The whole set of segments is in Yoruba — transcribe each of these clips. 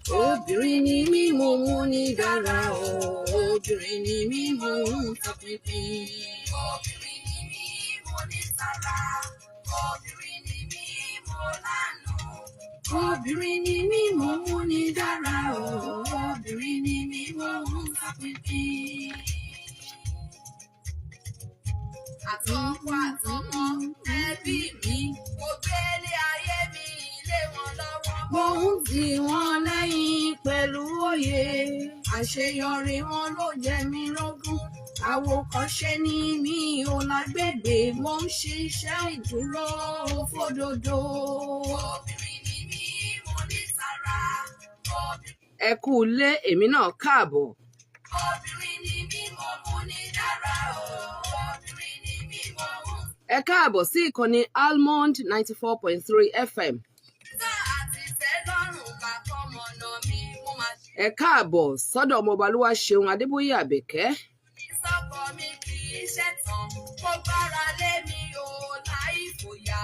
Obìnrin ni mí mo mú ní dára o. Obìnrin ni mí mo ń tọpinpin. Obìnrin ni mí mo ní tara. Obìnrin ni mí mo lánà. Obìnrin ni mí mo mú ní dára o. Obìnrin ni mí mo ń tọpinpin. Àtọkọ àtọmọ ẹbí mi, mo gbélé ayé mi lé wọn lọ́wọ́. Mo ń tì wọ́n lẹ́yìn pẹ̀lú òye. Àṣeyọrí wọn ló jẹ mí lógún. Àwòkọ́ṣe ni mi ò lágbègbè. Mo ń ṣiṣẹ́ ìdúró fódodo. Obìnrin ni mí, mo ní tara. Ẹ kú ilé, èmi náà káàbọ̀. Obìnrin ni mí, mo mú ní dára o. Obìnrin ni mí, mo mú. Ẹ káàbọ̀ sí ìkànnì Almond 94.3 FM. Ẹ káàbọ̀ sọ́dọ̀ ọmọbalúwa Ṣeun Adébóyè Àbẹ̀kẹ́. Ìsọ̀kọ mi kì í ṣẹ̀tàn, kó gbára lé mi o láì fòyà.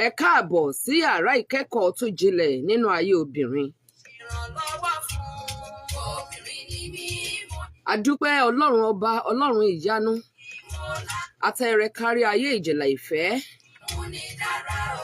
Ẹ káàbọ̀ sí yàrá ìkẹ́kọ̀ọ́ tó jinlẹ̀ nínú ayé obìnrin. Ìrànlọ́wọ́ fún obìnrin ni mí. Adúpẹ́ Ọlọ́run ọba, Ọlọ́run ìyanu. Atẹ́rẹ kárí ayé ìjìnlẹ̀ ìfẹ́. Mo ní dára o.